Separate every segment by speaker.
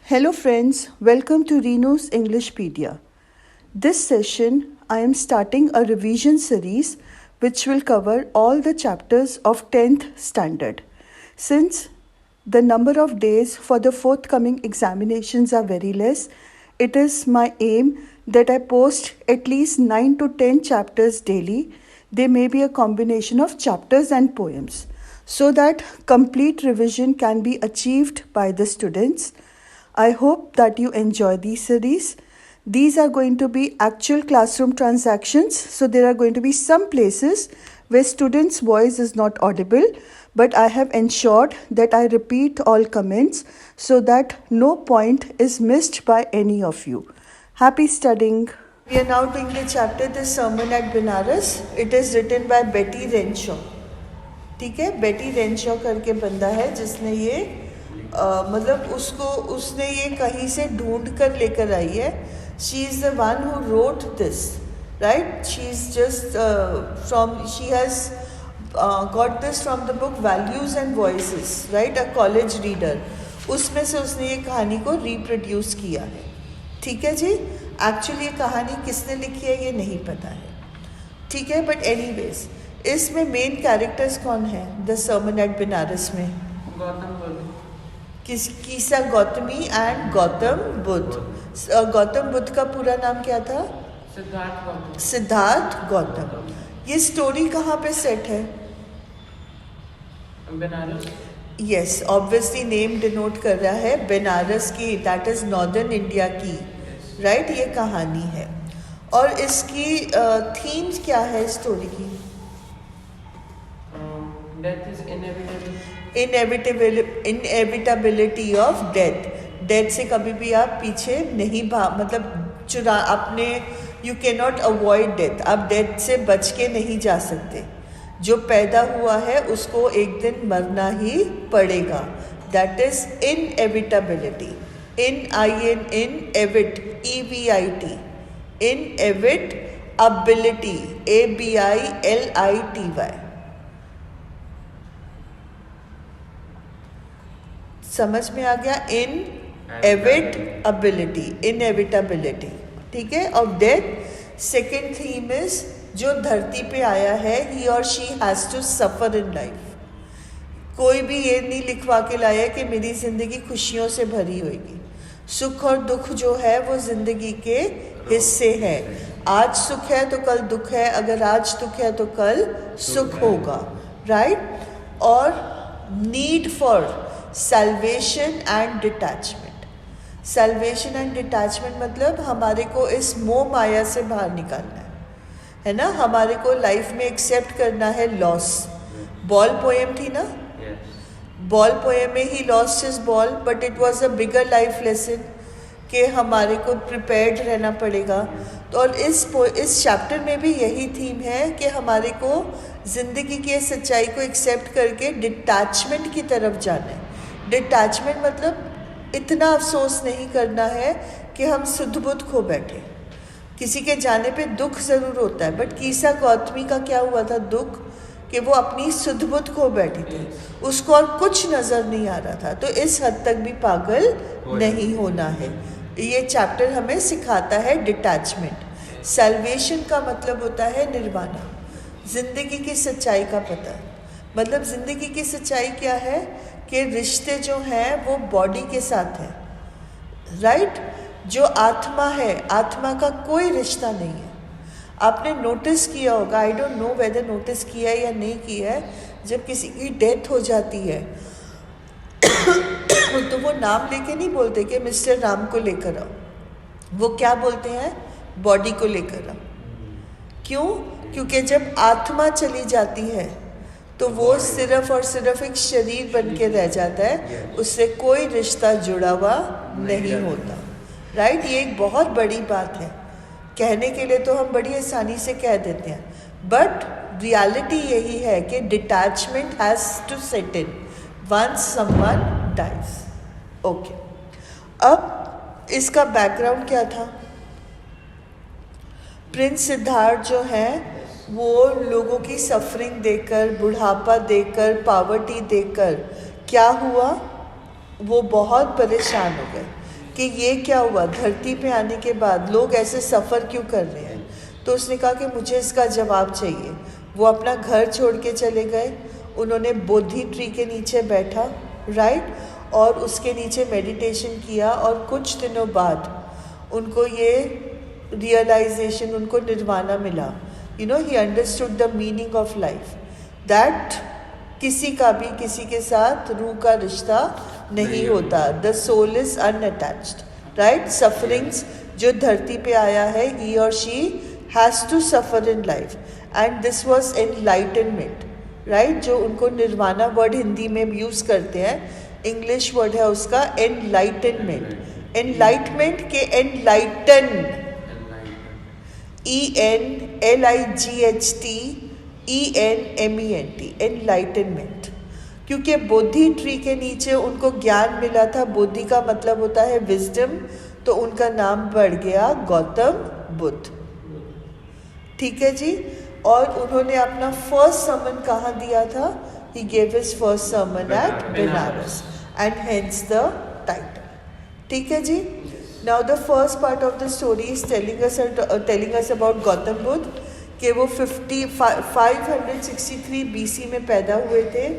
Speaker 1: Hello friends, welcome to Reno's Englishpedia. This session I am starting a revision series which will cover all the chapters of 10th standard. Since the number of days for the forthcoming examinations are very less, it is my aim that I post at least 9 to 10 chapters daily. They may be a combination of chapters and poems, so that complete revision can be achieved by the students. I hope that you enjoy these series. These are going to be actual classroom transactions, so there are going to be some places where students' voice is not audible, but I have ensured that I repeat all comments so that no point is missed by any of you. Happy studying. We are now doing the chapter The Sermon at Benares. It is written by Betty Renshaw. ठीक है, बेटी Renshaw करके बंदा है जिसने ये मतलब उसने ये कहीं से ढूंढ कर लेकर आई है. She is the one who wrote this, right. She is just she has got this from the book values and voices, right, a college reader. उसमें से उसने ये कहानी को रिप्रोड्यूस किया है. ठीक है जी. एक्चुअली ये कहानी किसने लिखी है ये नहीं पता है, ठीक है, बट एनीवेज इसमें मेन कैरेक्टर्स कौन है द सर्मन एट बनारस में?
Speaker 2: गौतम बुद्ध.
Speaker 1: कीसा गौतमी एंड गौतम बुद्ध. गौतम बुद्ध का पूरा नाम क्या था?
Speaker 2: सिद्धार्थ गौतम.
Speaker 1: सिद्धार्थ गौतम. ये स्टोरी कहाँ पे सेट है?
Speaker 2: Banaras.
Speaker 1: Yes, obviously name denote कर रहा है बनारस की, दैट इज नॉर्दर्न इंडिया की, राइट. ये कहानी है. और इसकी थीम क्या है स्टोरी की?
Speaker 2: Death is inevitable.
Speaker 1: Inevitability of death. Death से कभी भी आप पीछे नहीं मतलब अपने you can not avoid death. आप डेथ से बच के नहीं जा सकते. जो पैदा हुआ है उसको एक दिन मरना ही पड़ेगा. That is inevitability. In evit EVIT. Inevit ability ABILITY. समझ में आ गया? इनएविटेबिलिटी, ठीक है. और डेथ सेकेंड थीम इज जो धरती पे आया है ही और she has to suffer in life. कोई भी ये नहीं लिखवा के लाया कि मेरी ज़िंदगी खुशियों से भरी होगी. सुख और दुख जो है वो ज़िंदगी के हिस्से हैं. आज सुख है तो कल दुख है, अगर आज दुख है तो कल सुख होगा, राइट. और need for salvation and detachment. Salvation and detachment मतलब हमारे को इस मोह माया से बाहर निकालना है ना. हमारे को लाइफ में एक्सेप्ट करना है लॉस. बॉल पोएम थी ना. बॉल पोएम में he lost his ball but it was a bigger life lesson कि हमारे को प्रिपेयर्ड रहना पड़ेगा. तो और इस चैप्टर में भी यही थीम है कि हमारे को ज़िंदगी की सच्चाई को एक्सेप्ट करके डिटैचमेंट की तरफ जाना है. डिटैचमेंट मतलब इतना अफसोस नहीं करना है कि हम सुध बुध खो बैठे. किसी के जाने पे दुख ज़रूर होता है, बट कीसा गौतमी का क्या हुआ था दुख कि वो अपनी सुध बुध खो बैठी थी. उसको और कुछ नज़र नहीं आ रहा था. तो इस हद तक भी पागल नहीं होना है. ये चैप्टर हमें सिखाता है डिटैचमेंट. सल्वेशन का मतलब होता है निर्वाणा, ज़िंदगी की सच्चाई का पता. मतलब ज़िंदगी की सच्चाई क्या है कि रिश्ते जो हैं वो बॉडी के साथ हैं, राइट. जो आत्मा है, आत्मा का कोई रिश्ता नहीं है. आपने नोटिस किया होगा, I don't know whether notice किया है या नहीं किया है, जब किसी की डेथ हो जाती है तो वो नाम लेके नहीं बोलते कि मिस्टर राम को लेकर आओ. वो क्या बोलते हैं? बॉडी को लेकर आओ. क्यों? क्योंकि जब आत्मा चली जाती है तो वो सिर्फ और सिर्फ एक शरीर बन के रह जाता है, उससे कोई रिश्ता जुड़ा हुआ नहीं होता, राइट. ये एक बहुत बड़ी बात है. कहने के लिए तो हम बड़ी आसानी से कह देते हैं, बट रियलिटी यही है कि detachment has to set in once someone dies. Okay, अब इसका बैकग्राउंड क्या था? प्रिंस सिद्धार्थ जो है वो लोगों की सफरिंग देखकर, बुढ़ापा देखकर, पावर्टी देखकर क्या हुआ, वो बहुत परेशान हो गए. कि ये क्या हुआ, धरती पे आने के बाद लोग ऐसे सफ़र क्यों कर रहे हैं। तो उसने कहा कि मुझे इसका जवाब चाहिए। वो अपना घर छोड़ के चले गए, उन्होंने बोधि ट्री के नीचे बैठा, राइट, और उसके नीचे मेडिटेशन किया, और कुछ दिनों बाद उनको ये रियलाइजेशन, उनको निर्वाणा मिला। You know, he understood the meaning of life, that किसी का भी किसी के साथ रूह का रिश्ता नहीं होता, the soul is unattached, right. Sufferings जो धरती पे आया है, ही और she has to suffer in life, and this was enlightenment, right. जो उनको निर्वाणा वर्ड हिंदी में यूज़ करते हैं, इंग्लिश वर्ड है उसका एनलाइटनमेंट। एनलाइटमेंट के एनलाइटन, ENLIGHTENMENT, एनलाइटनमेंट। क्योंकि बोधि ट्री के नीचे उनको ज्ञान मिला था, बोधि का मतलब होता है विजडम, तो उनका नाम बढ़ गया गौतम बुद्ध, ठीक है जी। और उन्होंने अपना फर्स्ट सर्मन कहाँ दिया था? He gave his first sermon at Banaras, and hence the title, ठीक है जी। Now the first part of the story is telling us about Gautam Buddha, कि वो 563 BC में पैदा हुए थे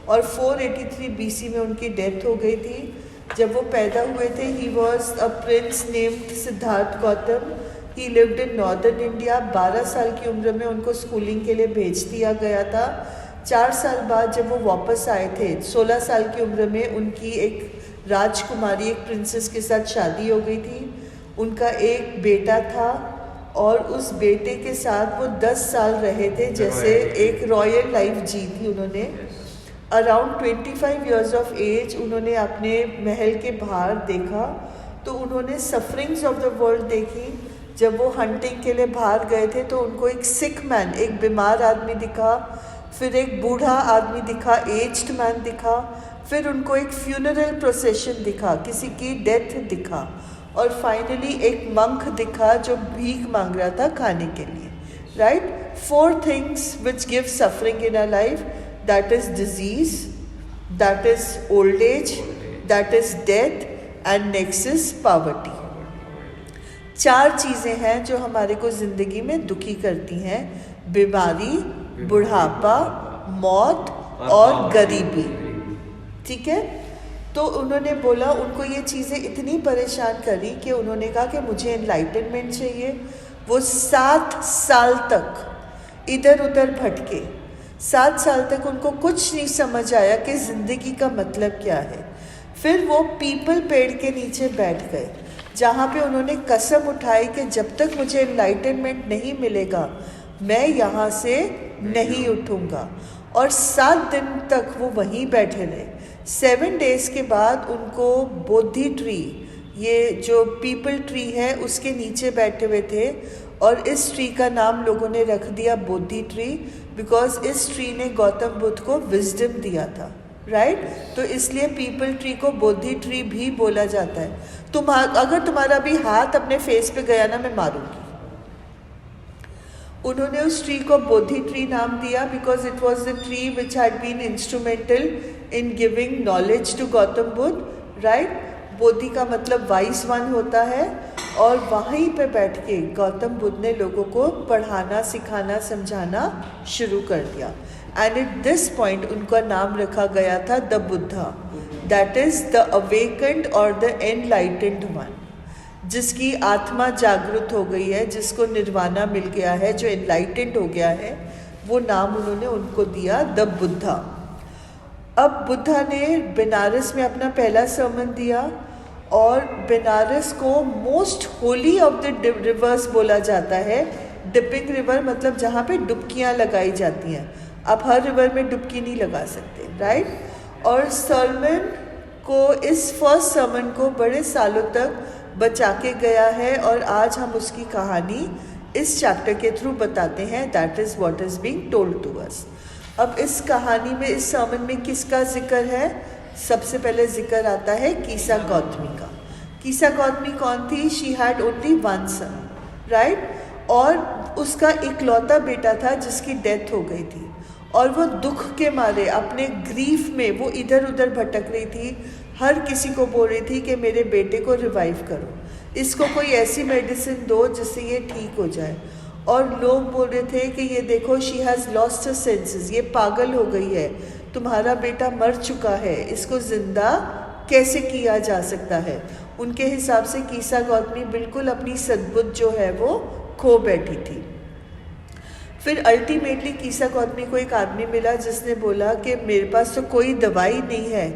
Speaker 1: और 483 BC में उनकी डेथ हो गई थी। जब वो पैदा हुए थे, he was a prince named Siddharth Gautam. He lived in northern India. 12 साल की उम्र में उनको स्कूलिंग के लिए भेज दिया गया था। 4 साल बाद जब वो वापस आए थे, 16 साल की उम्र में उनकी एक राजकुमारी, एक प्रिंसेस के साथ शादी हो गई थी। उनका एक बेटा था, और उस बेटे के साथ वो 10 साल रहे थे, जैसे एक रॉयल लाइफ जी थी उन्होंने। अराउंड 25 ईयर्स ऑफ एज उन्होंने अपने महल के बाहर देखा, तो उन्होंने सफरिंग्स ऑफ द वर्ल्ड देखी। जब वो हंटिंग के लिए बाहर गए थे, तो उनको एक सिक मैन, एक बीमार आदमी दिखा, फिर एक बूढ़ा आदमी दिखा, एज्ड मैन दिखा, फिर उनको एक फ्यूनरल प्रोसेशन दिखा, किसी की डेथ दिखा, और फाइनली एक मंक दिखा जो भीख मांग रहा था खाने के लिए, right. 4 things which give suffering in a life, that is disease, that is old age, that is death, and next is poverty. 4 चीज़ें हैं जो हमारे को ज़िंदगी में दुखी करती हैं: बीमारी, बुढ़ापा, मौत और गरीबी, ठीक है। तो उन्होंने बोला, उनको ये चीज़ें इतनी परेशान करी कि उन्होंने कहा कि मुझे एनलाइटनमेंट चाहिए। वो 7 साल तक इधर उधर भटके। 7 साल तक उनको कुछ नहीं समझ आया कि ज़िंदगी का मतलब क्या है। फिर वो पीपल पेड़ के नीचे बैठ गए, जहाँ पे उन्होंने कसम उठाई कि जब तक मुझे एनलाइटनमेंट नहीं मिलेगा, मैं यहाँ से नहीं उठूँगा। और 7 दिन तक वो वहीं बैठे रहे। 7 डेज़ के बाद उनको बोधि ट्री, ये जो पीपल ट्री है, उसके नीचे बैठे हुए थे, और इस ट्री का नाम लोगों ने रख दिया बोधि ट्री, बिकॉज इस ट्री ने गौतम बुद्ध को विजडम दिया था, राइट। तो इसलिए पीपल ट्री को बोधि ट्री भी बोला जाता है। अगर तुम्हारा भी हाथ अपने फेस पे गया ना, मैं मारूंगी। उन्होंने उस ट्री को बोधि ट्री नाम दिया, because it was the tree which had been instrumental in giving knowledge to Gautam Buddha, right. Bodhi का मतलब वाइज वन होता है, और वहीं पे बैठ के गौतम बुद्ध ने लोगों को पढ़ाना, सिखाना, समझाना शुरू कर दिया। एंड एट दिस पॉइंट उनका नाम रखा गया था the Buddha, that is the awakened और द एनलाइटेंड वन, जिसकी आत्मा जागृत हो गई है, जिसको निर्वाणा मिल गया है, जो एनलाइटेंड हो गया है, वो नाम उन्होंने उनको दिया द बुद्धा। अब बुद्धा ने बनारस में अपना पहला सर्मन दिया, और बनारस को most Holi of the reverse बोला जाता है। डिपिंग रिवर मतलब जहाँ पे डुबकियाँ लगाई जाती हैं। आप हर रिवर में डुबकी नहीं लगा सकते, राइट। और सर्मन को, इस फर्स्ट सर्मन को बड़े सालों तक बचा के गया है, और आज हम उसकी कहानी इस चैप्टर के थ्रू बताते हैं। That is what is being told to us. अब इस कहानी में, इस सर्मन में किसका जिक्र है? सबसे पहले जिक्र आता है कीसा गौतमी का। कीसा गौतमी कौन थी? She had only 1 son, right. और उसका इकलौता बेटा था जिसकी डेथ हो गई थी, और वो दुख के मारे, अपने ग्रीफ में वो इधर उधर भटक रही थी। हर किसी को बोल रही थी कि मेरे बेटे को रिवाइव करो, इसको कोई ऐसी मेडिसिन दो जिससे ये ठीक हो जाए। और लोग बोल रहे थे कि ये देखो she has lost her senses, ये पागल हो गई है, तुम्हारा बेटा मर चुका है, इसको ज़िंदा कैसे किया जा सकता है। उनके हिसाब से कीसा गौतमी बिल्कुल अपनी सद्बुद्ध जो है वो खो बैठी थी। फिर अल्टीमेटली कीसा गौतमी को एक आदमी मिला जिसने बोला कि मेरे पास तो कोई दवाई नहीं है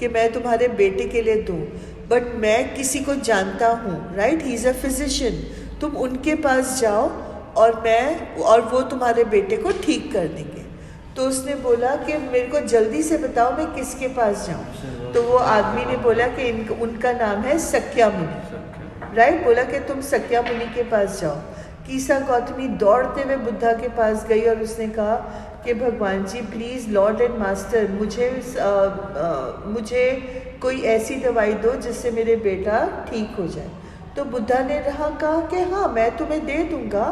Speaker 1: कि मैं तुम्हारे बेटे के लिए दूँ, बट मैं किसी को जानता हूँ, right, he is a physician, तुम उनके पास जाओ और वो तुम्हारे बेटे को ठीक कर देंगे। तो उसने बोला कि मेरे को जल्दी से बताओ मैं किसके पास जाऊँ। तो वो आदमी ने बोला कि उनका नाम है सक्या मुनि, राइट, बोला कि तुम सक्या मुनि के पास जाओ। कीसा गौतमी दौड़ते हुए बुद्धा के पास गई और उसने कहा कि भगवान जी प्लीज़ लॉर्ड एंड मास्टर मुझे कोई ऐसी दवाई दो जिससे मेरे बेटा ठीक हो जाए। तो बुद्धा ने कहा कि हाँ मैं तुम्हें दे दूँगा,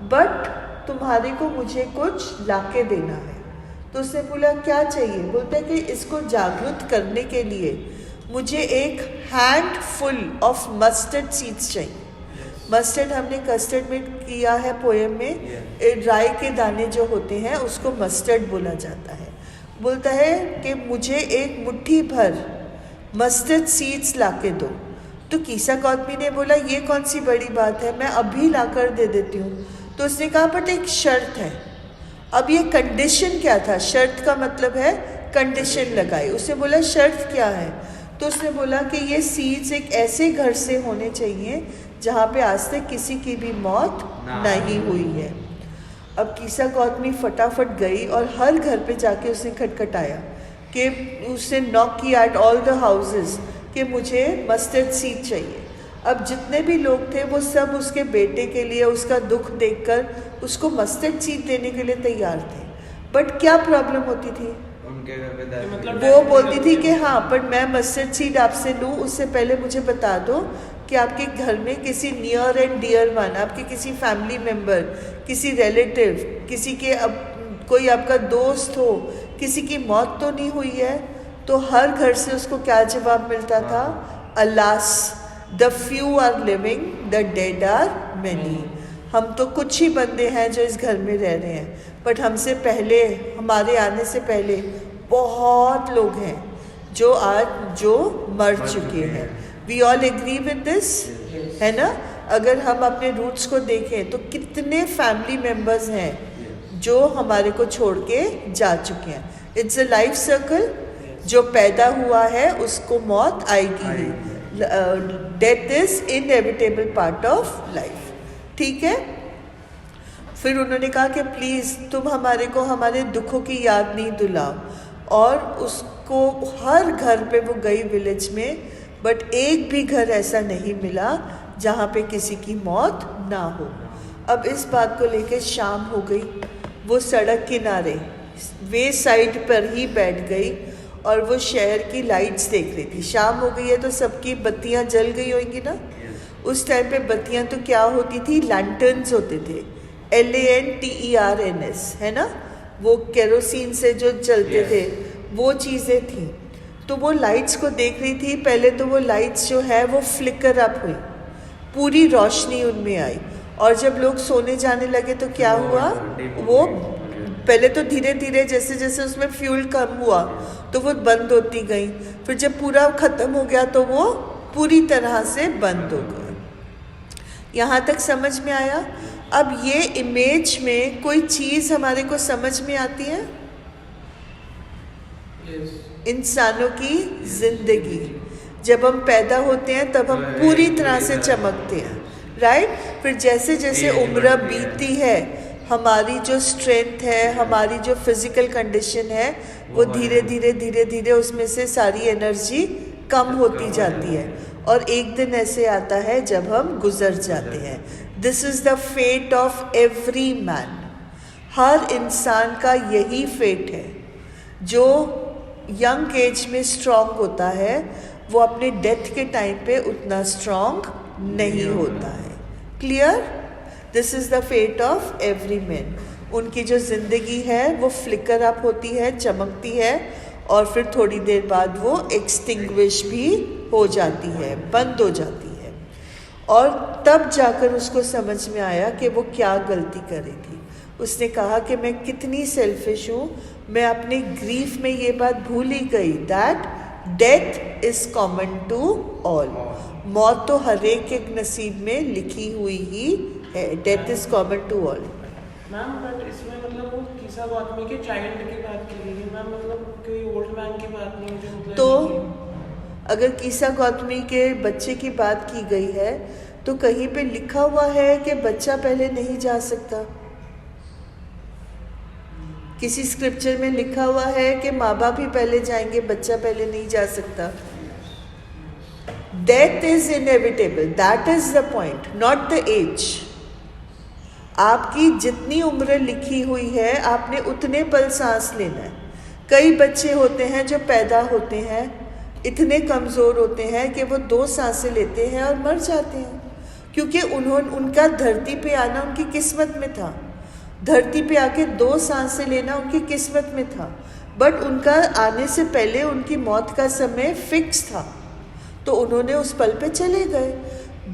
Speaker 1: बट तुम्हारे को मुझे कुछ लाके देना है। तो उसने बोला क्या चाहिए। बोलता है कि इसको जागृत करने के लिए मुझे एक हैंडफुल ऑफ मस्टर्ड सीड्स चाहिए। मस्टर्ड हमने कस्टर्ड में किया है पोएम में, राई के दाने जो होते हैं उसको मस्टर्ड बोला जाता है। बोलता है कि मुझे एक मुट्ठी भर मस्टर्ड सीड्स लाके दो। तो कीसा गौतमी ने बोला ये कौन सी बड़ी बात है, मैं अभी लाकर दे देती हूँ। तो उसने कहा बट एक शर्त है। अब ये कंडीशन क्या था, शर्त का मतलब है कंडीशन लगाई। उसने बोला शर्त क्या है। तो उसने बोला कि ये सीड्स एक ऐसे घर से होने चाहिए जहाँ पे आज तक किसी की भी मौत नहीं हुई है। अब कीसा गौतमी फटाफट गई और हर घर पे जाके उसने खटखटाया कि उसने नॉक किया एट ऑल द हाउसेस कि मुझे मस्टर्ड सीड चाहिए। अब जितने भी लोग थे वो सब उसके बेटे के लिए उसका दुख देखकर उसको मस्टर्ड सीड देने के लिए तैयार थे। बट क्या प्रॉब्लम होती थी,
Speaker 3: उनके घर पे
Speaker 2: मतलब
Speaker 1: वो बोलती थी कि हाँ पर मैं मस्टर्ड सीड आपसे लूँ उससे पहले मुझे बता दो कि आपके घर में किसी नियर एंड डियर वन, आपके किसी फैमिली मेम्बर, किसी रिलेटिव, किसी के कोई आपका दोस्त हो, किसी की मौत तो नहीं हुई है। तो हर घर से उसको क्या जवाब मिलता था, alas the few are living the dead are many. हम तो कुछ ही बंदे हैं जो इस घर में रह रहे हैं, बट हमसे पहले, हमारे आने से पहले बहुत लोग हैं जो मर चुके हैं। We all agree with this, है ना। अगर हम अपने रूट्स को देखें तो कितने फैमिली मेम्बर्स हैं जो हमारे को छोड़ के जा चुके हैं। इट्स अ लाइफ सर्कल, जो पैदा हुआ है उसको मौत आएगी ही। Death is inevitable part of life, ठीक है। फिर उन्होंने कहा कि प्लीज़ तुम हमारे को हमारे दुखों की याद नहीं दिलाओ। और उसको हर घर पे वो गई विलेज में, बट एक भी घर ऐसा नहीं मिला जहाँ पे किसी की मौत ना हो। अब इस बात को लेकर शाम हो गई, वो सड़क किनारे वे साइड पर ही बैठ गई और वो शहर की लाइट्स देख रही थी। शाम हो गई है तो सबकी बत्तियां जल गई होंगी ना। उस टाइम पे बत्तियां तो क्या होती थी, लैंटर्न्स होते थे, LANTERNS, है ना, वो केरोसिन से जो चलते थे, वो चीज़ें थी। तो वो लाइट्स को देख रही थी। पहले तो वो लाइट्स जो है वो फ्लिकर अप हुई, पूरी रोशनी उनमें आई। और जब लोग सोने जाने लगे तो क्या हुआ, वो पहले तो धीरे धीरे जैसे जैसे उसमें फ्यूल कम हुआ तो वो बंद होती गई। फिर जब पूरा ख़त्म हो गया तो वो पूरी तरह से बंद हो गई। यहाँ तक समझ में आया। अब ये इमेज में कोई चीज़ हमारे को समझ में आती है, इंसानों की जिंदगी। जब हम पैदा होते हैं तब हम पूरी तरह से चमकते हैं, राइट। फिर जैसे जैसे उम्र बीतती है, हमारी जो स्ट्रेंथ है, हमारी जो फिजिकल कंडीशन है, वो धीरे धीरे धीरे धीरे उसमें से सारी एनर्जी कम होती जाती है। और एक दिन ऐसे आता है जब हम गुजर जाते हैं। This is the fate of every man. हर इंसान का यही फेट है। जो यंग एज में स्ट्रॉन्ग होता है वो अपने डेथ के टाइम पे उतना स्ट्रॉन्ग नहीं होता है। Clear? This is the fate of every man. उनकी जो ज़िंदगी है वो फ्लिकर अप होती है, चमकती है, और फिर थोड़ी देर बाद वो एक्सटिंग्विश भी हो जाती है, बंद हो जाती है। और तब जाकर उसको समझ में आया कि वो क्या गलती करी थी। उसने कहा कि मैं कितनी सेल्फिश हूँ, मैं अपने ग्रीफ में ये बात भूल ही गई that death is common to all. मौत तो हर एक नसीब में लिखी हुई ही है, death is common to all.
Speaker 2: Ma'am but इसमें मतलब वो किसा गौतमी के चाइल्ड की बात की गई है मैम, मतलब कोई ओल्ड मैन की बात नहीं है जो मतलब
Speaker 1: तो अगर कीसा गौतमी के बच्चे की बात की गई है तो कहीं पे लिखा हुआ है कि बच्चा पहले नहीं जा सकता। किसी स्क्रिप्चर में लिखा हुआ है कि माँ बाप ही पहले जाएंगे, बच्चा पहले नहीं जा सकता। Death is inevitable, that is the point, not the age. आपकी जितनी उम्र लिखी हुई है आपने उतने पल सांस लेना है। कई बच्चे होते हैं जो पैदा होते हैं इतने कमज़ोर होते हैं कि वो 2 सांसें लेते हैं और मर जाते हैं, क्योंकि उनका धरती पे आना उनकी किस्मत में था। धरती पे आके 2 सांसें लेना उनकी किस्मत में था, बट उनका आने से पहले उनकी मौत का समय फिक्स था, तो उन्होंने उस पल पे चले गए।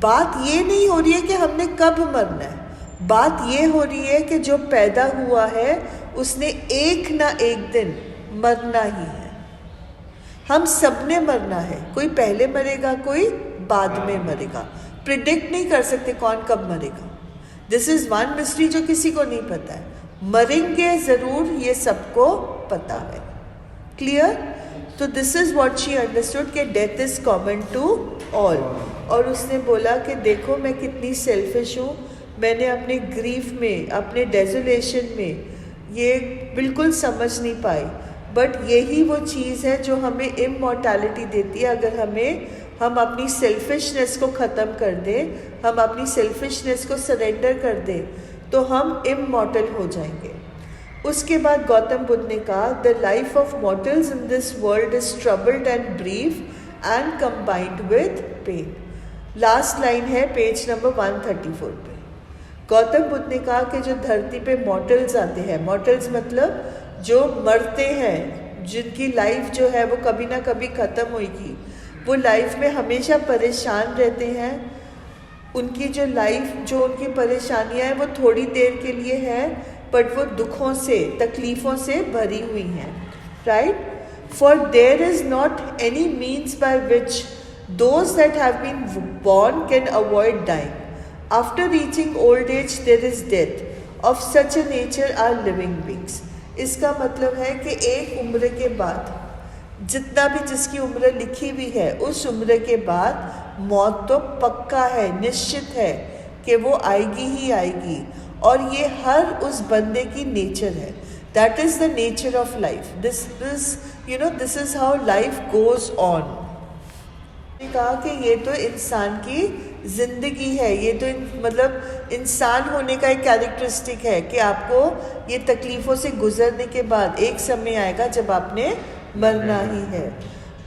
Speaker 1: बात ये नहीं हो रही है कि हमने कब मरना है, बात ये हो रही है कि जो पैदा हुआ है उसने एक ना एक दिन मरना ही है। हम सब ने मरना है, कोई पहले मरेगा कोई बाद में मरेगा। प्रिडिक्ट नहीं कर सकते कौन कब मरेगा। दिस इज़ वन मिस्ट्री जो किसी को नहीं पता है। मरेंगे ज़रूर, ये सबको पता है। क्लियर? तो this is what she understood कि death is common to all. और उसने बोला कि देखो मैं कितनी सेल्फिश हूँ, मैंने अपने ग्रीफ में, अपने डेजोलेशन में ये बिल्कुल समझ नहीं पाई, बट यही वो चीज़ है जो हमें इमॉर्टैलिटी देती है। अगर हम अपनी सेल्फिशनेस को ख़त्म कर दें, हम अपनी सेल्फिशनेस को सरेंडर कर दें, तो हम इमॉर्टल हो जाएंगे। उसके बाद गौतम बुद्ध ने कहा the life of mortals in this world is troubled and brief and combined with pain. Last line है पेज नंबर 134 पे। गौतम बुद्ध ने कहा कि जो धरती पे मॉर्टल्स आते हैं, मॉर्टल्स मतलब जो मरते हैं, जिनकी लाइफ जो है वो कभी ना कभी ख़त्म होगी, वो लाइफ में हमेशा परेशान रहते हैं। उनकी जो लाइफ, जो उनकी परेशानियां हैं वो थोड़ी देर के लिए है, बट वो दुखों से, तकलीफ़ों से भरी हुई हैं। Right? For there is not any means by which those that have been born can avoid dying. After reaching old age there is death. Of such a nature are living beings. इसका मतलब है कि एक उम्र के बाद, जितना भी जिसकी उम्र लिखी हुई है, उस उम्र के बाद मौत तो पक्का है, निश्चित है कि वो आएगी ही आएगी। और ये हर उस बंदे की नेचर है। That is the nature of life. This is how life goes on. कहा कि ये तो इंसान की ज़िंदगी है, ये तो मतलब इंसान होने का एक कैरेक्टरिस्टिक है कि आपको ये तकलीफ़ों से गुजरने के बाद एक समय आएगा जब आपने मरना ही है।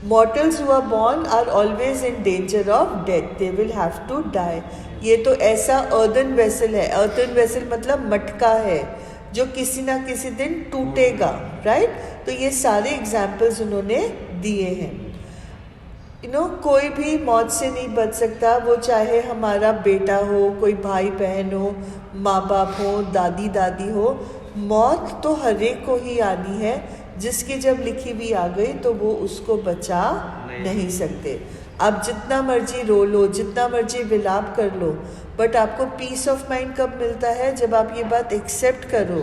Speaker 1: Mortals who are born are always in danger of death, they will have to die. ये तो ऐसा अर्दन वेसल है, अर्दन वेसल मतलब मटका है जो किसी ना किसी दिन टूटेगा। राइट? तो ये सारे एग्जाम्पल्स उन्होंने दिए हैं। कोई भी मौत से नहीं बच सकता, वो चाहे हमारा बेटा हो, कोई भाई बहन हो, माँ बाप हो, दादी दादी हो। मौत तो हर एक को ही आनी है। जिसकी जब लिखी हुई आ गई तो वो उसको बचा नहीं सकते। आप जितना मर्जी रो लो, जितना मर्जी विलाप कर लो, बट आपको पीस ऑफ माइंड कब मिलता है? जब आप ये बात एक्सेप्ट करो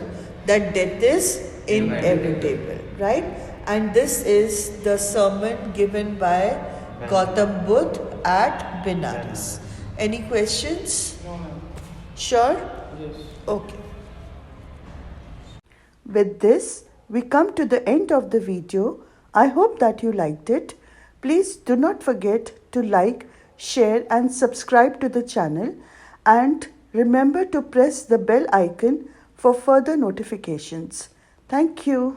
Speaker 1: that death is inevitable. Right? And this is the sermon given by Gautam Buddha at Benares. Any questions?
Speaker 2: No, ma'am.
Speaker 1: Sure?
Speaker 2: Yes.
Speaker 1: Okay. With this, we come to the end of the video. I hope that you liked it. Please do not forget to like, share and subscribe to the channel, and remember to press the bell icon for further notifications. Thank you.